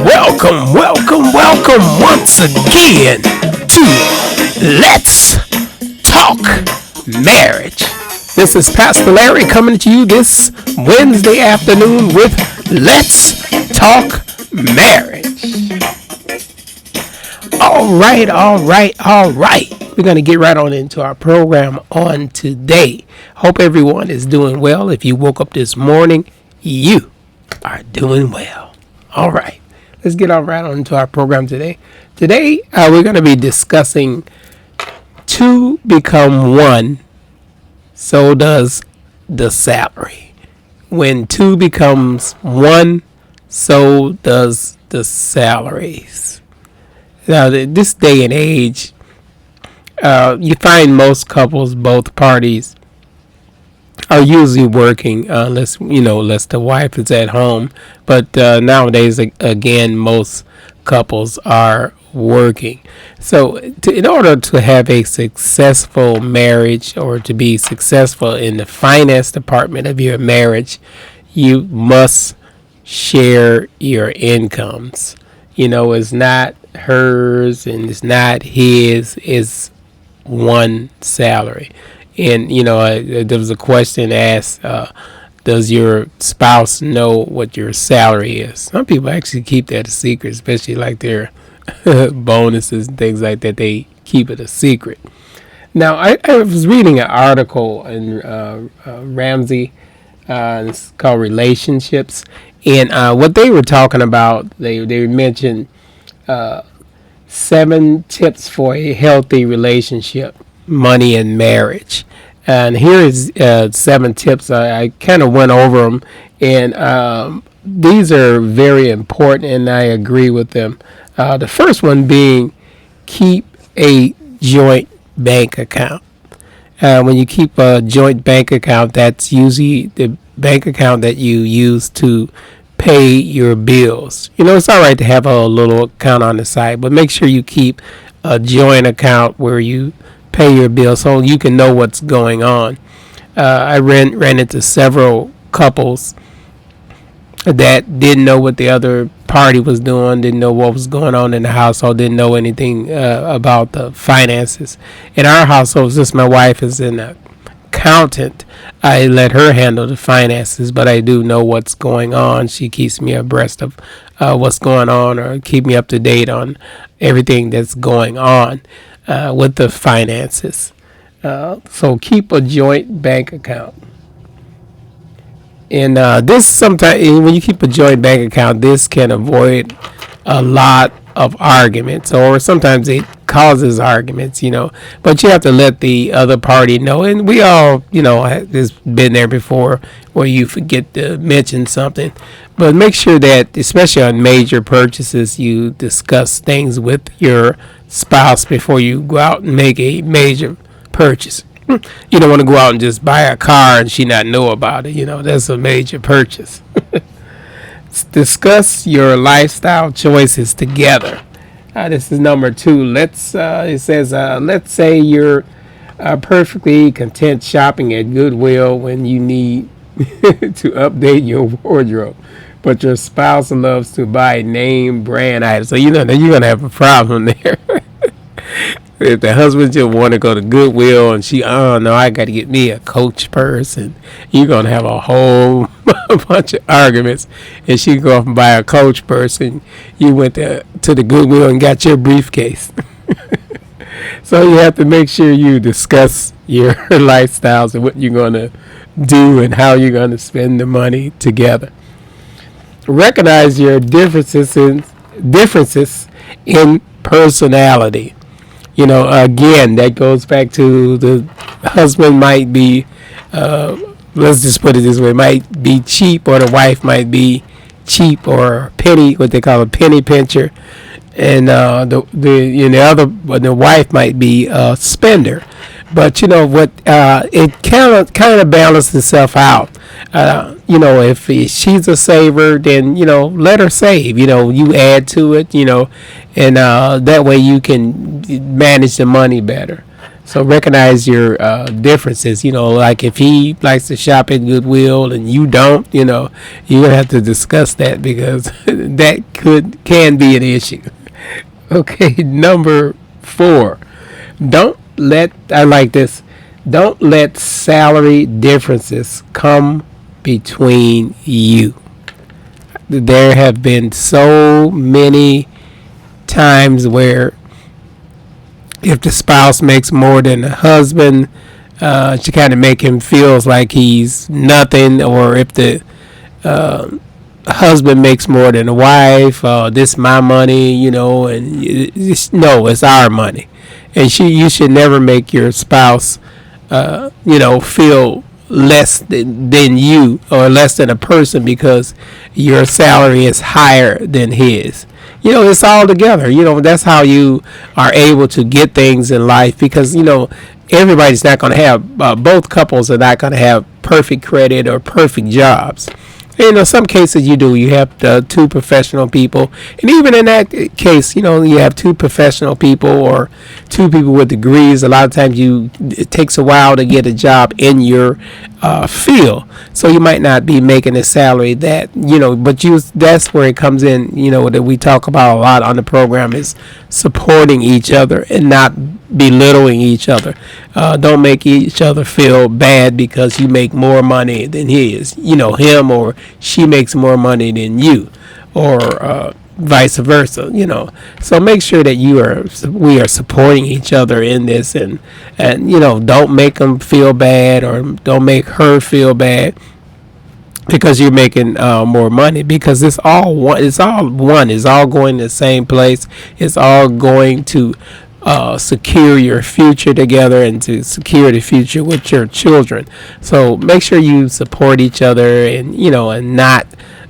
welcome once again to Let's Talk Marriage. This is Pastor Larry coming to you this Wednesday afternoon with Let's Talk Marriage. All right. We're going to get right on into our program on today. Hope everyone is doing well. If you woke up this morning, you are doing well. All right. Let's get right on into our program today. Today, we're going to be discussing two become one, so does the salary. When two becomes one, so does the salaries. Now, this day and age, you find most couples, both parties, are usually working unless the wife is at home. But nowadays, again, most couples are working. So in order to have a successful marriage or to be successful in the finance department of your marriage, you must share your incomes. It's not hers and it's not his, it's one salary. And, there was a question asked, does your spouse know what your salary is? Some people actually keep that a secret, especially like their bonuses and things like that. They keep it a secret. Now, I was reading an article in Ramsey, it's called Relationships. And what they were talking about, they mentioned 7 tips for a healthy relationship, money and marriage. And here is 7 tips. I kind of went over them, and these are very important, and I agree with them. The first one being keep a joint bank account. When you keep a joint bank account, that's usually the bank account that you use to pay your bills. It's all right to have a little account on the side, but make sure you keep a joint account where you pay your bills so you can know what's going on. I ran into several couples that didn't know what the other party was doing, didn't know what was going on in the household, didn't know anything about the finances. In our household, since my wife is an accountant, I let her handle the finances, but I do know what's going on. She keeps me abreast of what's going on, or keep me up to date on everything that's going on with the finances. So keep a joint bank account. And this sometimes, when you keep a joint bank account, this can avoid a lot of arguments, or sometimes it causes arguments, but you have to let the other party know. And we all, has been there before where you forget to mention something. But make sure that, especially on major purchases, you discuss things with your spouse before you go out and make a major purchase. You don't want to go out and just buy a car and she not know about it. That's a major purchase. Discuss your lifestyle choices together. This is number 2. It says, let's say you're perfectly content shopping at Goodwill when you need to update your wardrobe, but your spouse loves to buy name brand items. So you're going to have a problem there. If the husband just want to go to Goodwill and she, oh no, I got to get me a Coach purse, and you're going to have a whole bunch of arguments. And she go off and buy a Coach purse, and you went to the Goodwill and got your briefcase. So you have to make sure you discuss your lifestyles and what you're going to do and how you're going to spend the money together. Recognize your differences in personality. Again, that goes back to the husband might be, let's just put it this way, might be cheap, or the wife might be cheap or penny, what they call a penny pincher, and the wife might be a spender. But it kind of balances itself out. If she's a saver, then let her save. You add to it. And that way you can manage the money better. So recognize your differences. Like if he likes to shop at Goodwill and you don't, you're gonna have to discuss that because that can be an issue. Okay, number 4. I like this. Don't let salary differences come between you. There have been so many times where if the spouse makes more than the husband, she kind of make him feels like he's nothing, or if the husband makes more than the wife, this my money, and no, it's our money, and you should never make your spouse, feel less than you or less than a person because your salary is higher than his. It's all together. That's how you are able to get things in life because, everybody's not going to have, both couples are not going to have perfect credit or perfect jobs. Some cases you do. You have two professional people, and even in that case, you have two professional people or two people with degrees. A lot of times, it takes a while to get a job in your field, so you might not be making a salary that but that's where it comes in. That we talk about a lot on the program is supporting each other and not belittling each other. Don't make each other feel bad because you make more money than he is. Him or she makes more money than you, or vice versa. So make sure that we are supporting each other in this, and don't make them feel bad or don't make her feel bad because you're making more money, because it's all one. It's all going to the same place. It's all going to secure your future together and to secure the future with your children. So make sure you support each other and not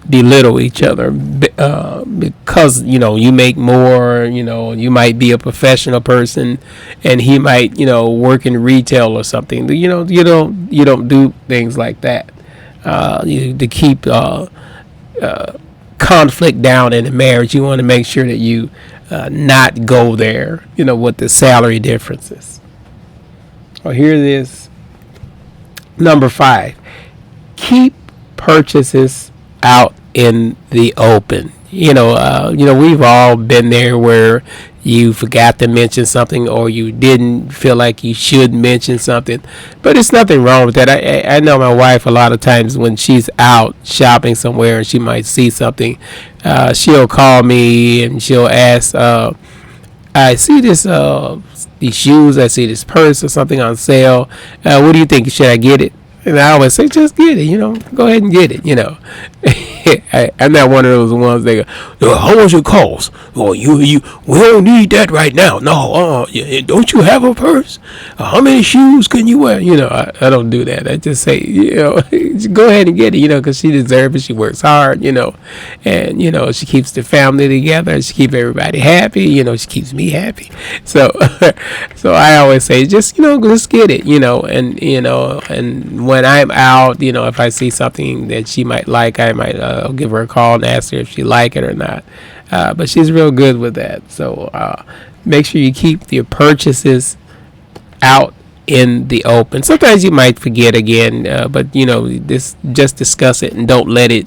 belittle each other because you make more. You might be a professional person and he might work in retail or something. You don't do things like that. To keep conflict down in a marriage, you want to make sure that you not go there, with the salary differences. Well, here it is. Number 5, keep purchases out in the open. We've all been there where you forgot to mention something or you didn't feel like you should mention something, but there's nothing wrong with that. I know my wife a lot of times when she's out shopping somewhere and she might see something, she'll call me and she'll ask, I see these shoes, I see this purse or something on sale, what do you think, should I get it? And I always say, just get it, go ahead and get it, I'm not one of those ones that go, how much it cost? Oh, we don't need that right now. No, don't you have a purse? How many shoes can you wear? I don't do that. I just say, go ahead and get it, because she deserves it. She works hard, and, she keeps the family together. She keeps everybody happy. She keeps me happy. So, so I always say, just get it, and when I'm out, if I see something that she might like, I might give her a call and ask her if she like it or not. But she's real good with that. So make sure you keep your purchases out in the open. Sometimes you might forget again, but just discuss it and don't let it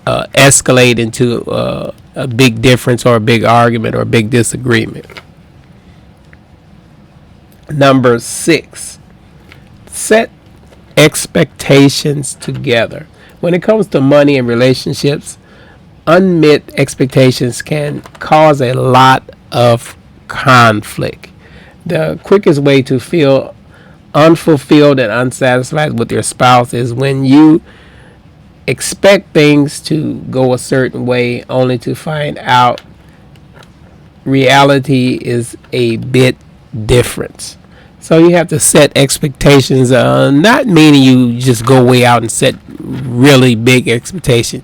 escalate into a big difference or a big argument or a big disagreement. Number 6, set expectations together. When it comes to money and relationships, unmet expectations can cause a lot of conflict. The quickest way to feel unfulfilled and unsatisfied with your spouse is when you expect things to go a certain way only to find out reality is a bit different. So you have to set expectations, not meaning you just go way out and set really big expectations.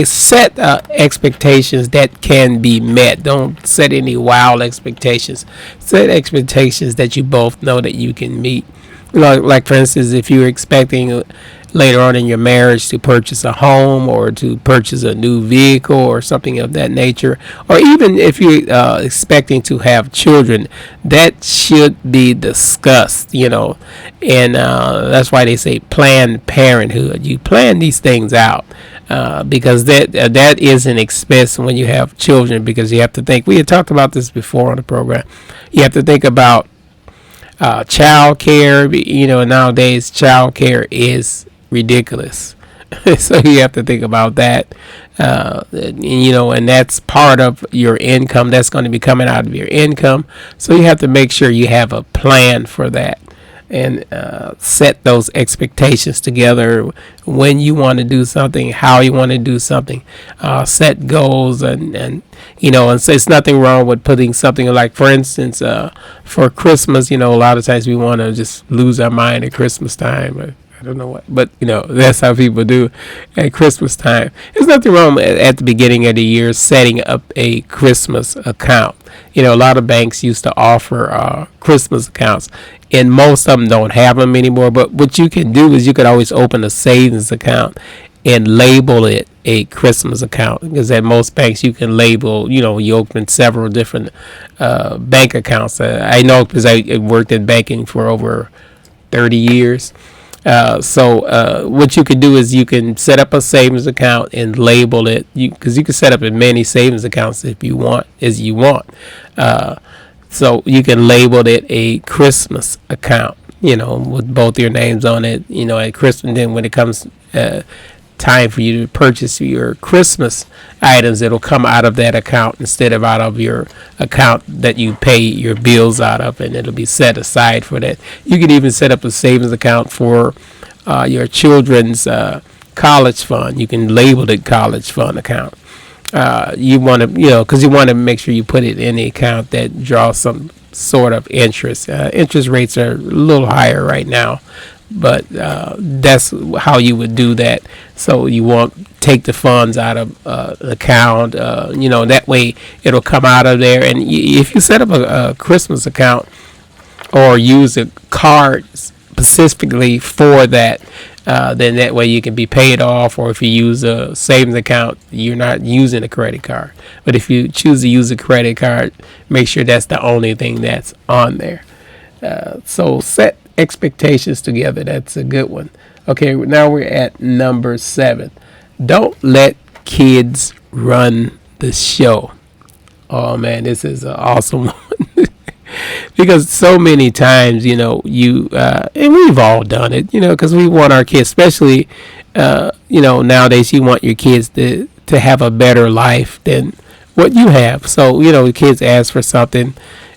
Set expectations that can be met. Don't set any wild expectations. Set expectations that you both know that you can meet. Like for instance, if you're expecting, later on in your marriage to purchase a home or to purchase a new vehicle or something of that nature, or even if you're expecting to have children, that should be discussed, and that's why they say Planned Parenthood. You plan these things out. Because that is an expense when you have children, because you have to think. We had talked about this before on the program. You have to think about child care. Nowadays child care is ridiculous. So you have to think about that. And that's part of your income. That's going to be coming out of your income. So you have to make sure you have a plan for that, and set those expectations together when you want to do something, how you want to do something, set goals, and so it's nothing wrong with putting something like, for instance, for Christmas, a lot of times we want to just lose our mind at Christmas time. I don't know what, but that's how people do at Christmas time. There's nothing wrong at the beginning of the year setting up a Christmas account. A lot of banks used to offer Christmas accounts, and most of them don't have them anymore. But what you can do is you could always open a savings account and label it a Christmas account, because at most banks you can label, you open several different bank accounts. I know because I worked in banking for over 30 years. So what you can do is you can set up a savings account and label it, because you can set up as many savings accounts if you want as you want. So you can label it a Christmas account, with both your names on it, at Christmas. And then when it comes time for you to purchase your Christmas items, it'll come out of that account instead of out of your account that you pay your bills out of, and it'll be set aside for that. You can even set up a savings account for your children's college fund. You can label it college fund account. You want to, because you want to make sure you put it in the account that draws some sort of interest. Interest rates are a little higher right now, but that's how you would do that. So you won't take the funds out of the account. That way it'll come out of there. And if you set up a Christmas account or use a card specifically for that, then that way you can be paid off. Or if you use a savings account, you're not using a credit card. But if you choose to use a credit card, make sure that's the only thing that's on there. So set expectations together. That's a good one. Okay, now we're at number 7. Don't let kids run the show. Oh man, this is an awesome one. Because so many times, and we've all done it, because we want our kids, especially, nowadays you want your kids to have a better life than what you have. So, the kids ask for something.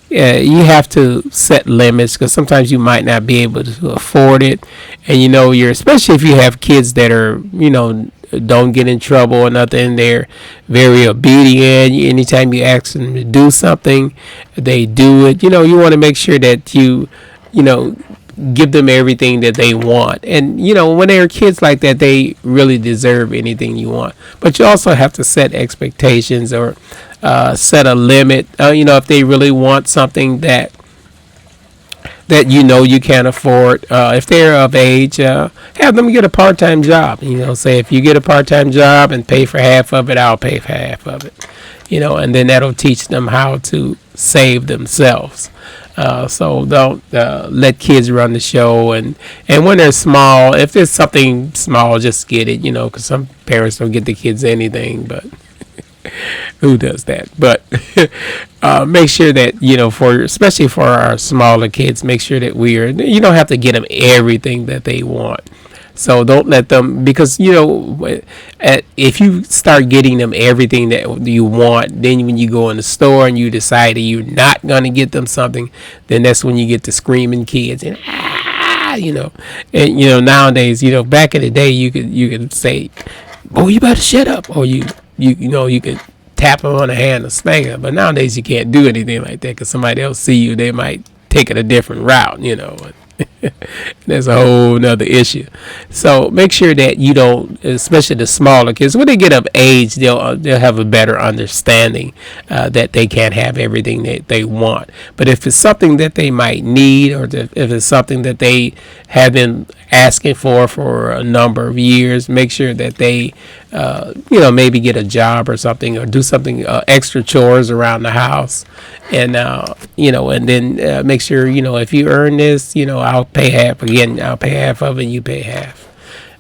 You have to set limits, because sometimes you might not be able to afford it. And, especially if you have kids that are, don't get in trouble or nothing. They're very obedient. Anytime you ask them to do something, they do it. You want to make sure that you give them everything that they want. And, when they're kids like that, they really deserve anything you want. But you also have to set expectations, or set a limit. If they really want something that you can't afford, if they're of age, have them get a part-time job. Say if you get a part-time job and pay for half of it, I'll pay for half of it. And then that'll teach them how to save themselves. So don't let kids run the show. And when they're small, if there's something small, just get it. Because some parents don't get the kids anything, but who does that? But make sure that especially for our smaller kids, make sure that you don't have to get them everything that they want. So don't let them, because if you start getting them everything that you want, then when you go in the store and you decide that you're not going to get them something, then that's when you get the screaming kids and and nowadays, back in the day, you could say, "Oh, you better shut up," or you could tap them on the hand or spank them. But nowadays you can't do anything like that, because somebody else see you, they might take it a different route. That's a whole nother issue. So make sure that you don't, especially the smaller kids, when they get of age, they'll have a better understanding that they can't have everything that they want. But if it's something that they might need, or if it's something that they have been asking for a number of years, make sure that they, maybe get a job or something, or do something extra chores around the house, and and then make sure if you earn this, I'll pay half. Again, I'll pay half of it, you pay half.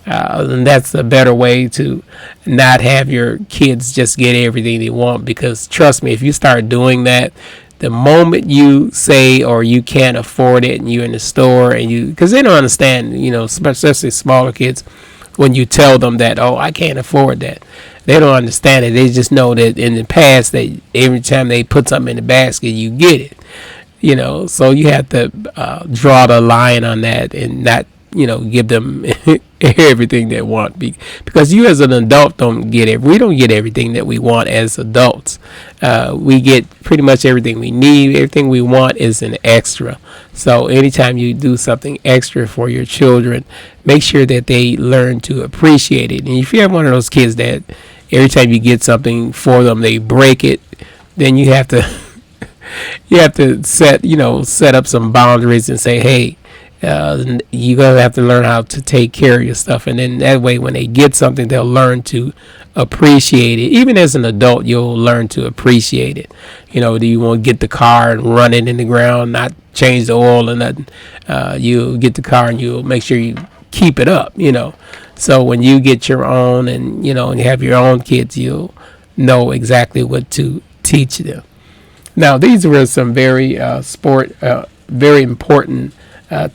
And that's a better way to not have your kids just get everything they want, because trust me, if you start doing that, the moment you say or you can't afford it, and you're in the store and because they don't understand, especially smaller kids, when you tell them that, oh, I can't afford that, they don't understand it. They just know that in the past, that every time they put something in the basket, you get it. So you have to draw the line on that, and not give them everything they want, because you as an adult don't get it. We don't get everything that we want as adults. We get pretty much everything we need. Everything we want is an extra. So anytime you do something extra for your children, make sure that they learn to appreciate it. And if you have one of those kids that every time you get something for them, they break it, then you have to set up some boundaries and say, hey, you're going to have to learn how to take care of your stuff. And then that way, when they get something, they'll learn to appreciate it. Even as an adult, you'll learn to appreciate it. Do you want to get the car and run it in the ground, not change the oil or nothing? You'll get the car and you'll make sure you keep it up, So when you get your own, and, and you have your own kids, you'll know exactly what to teach them. Now, these were some very very important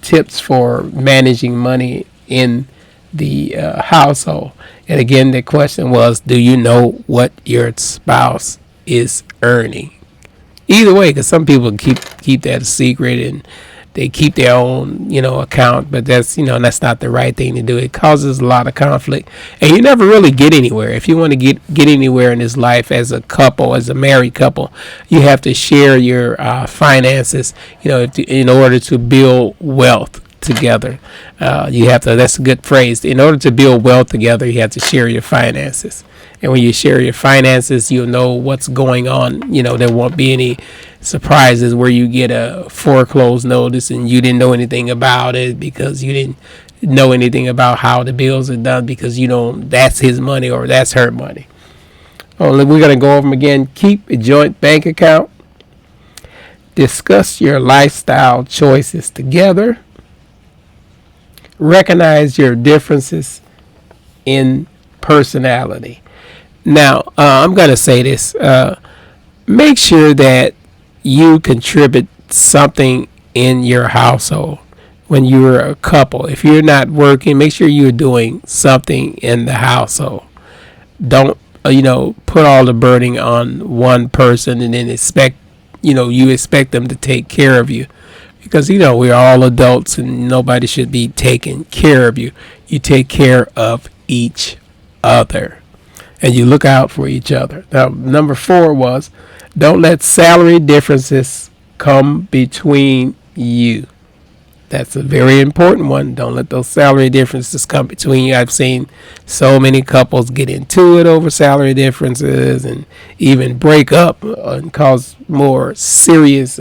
tips for managing money in the household. And again, the question was, do you know what your spouse is earning? Either way, because some people keep that a secret, and they keep their own, account, but that's not the right thing to do. It causes a lot of conflict, and you never really get anywhere. If you want to get anywhere in this life as a couple, as a married couple, you have to share your finances, in order to build wealth together. You have to, that's a good phrase. In order to build wealth together, you have to share your finances. And when you share your finances, you'll know what's going on. There won't be any surprises where you get a foreclosed notice and you didn't know anything about it, because you didn't know anything about how the bills are done, because that's his money or that's her money. We're going to go over them again. Keep a joint bank account. Discuss your lifestyle choices together. Recognize your differences in personality. Now, I'm going to say this. Make sure that you contribute something in your household when you're a couple. If you're not working, make sure you're doing something in the household. Don't, put all the burden on one person and then expect them to take care of you. Because, we're all adults and nobody should be taking care of you. You take care of each other, and you look out for each other. Now, number 4 was, don't let salary differences come between you. That's a very important one. Don't let those salary differences come between you. I've seen so many couples get into it over salary differences, and even break up and cause more serious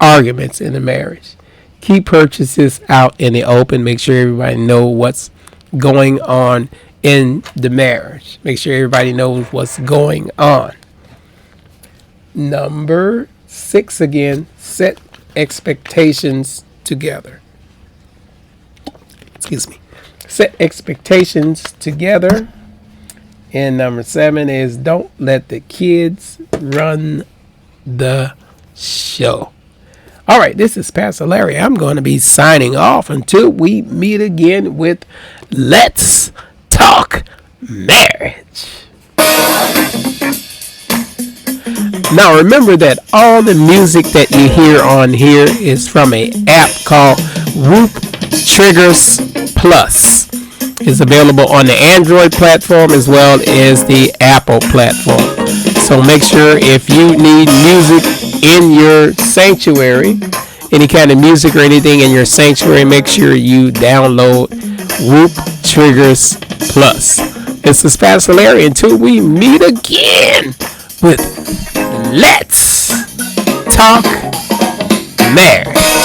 arguments in the marriage. Keep purchases out in the open. Make sure everybody knows what's going on in the marriage. Make sure everybody knows what's going on. Number 6 again, set expectations together. Set expectations together. And number 7 is, don't let the kids run the show. All right, this is Pastor Larry. I'm going to be signing off until we meet again with Let's Talk Marriage. Now remember that all the music that you hear on here is from an app called Whoop Triggers Plus. It's available on the Android platform as well as the Apple platform. So make sure, if you need music in your sanctuary, any kind of music or anything in your sanctuary, make sure you download Whoop Triggers Plus. It's the Pastor Larry until we meet again with Let's Talk Marriage.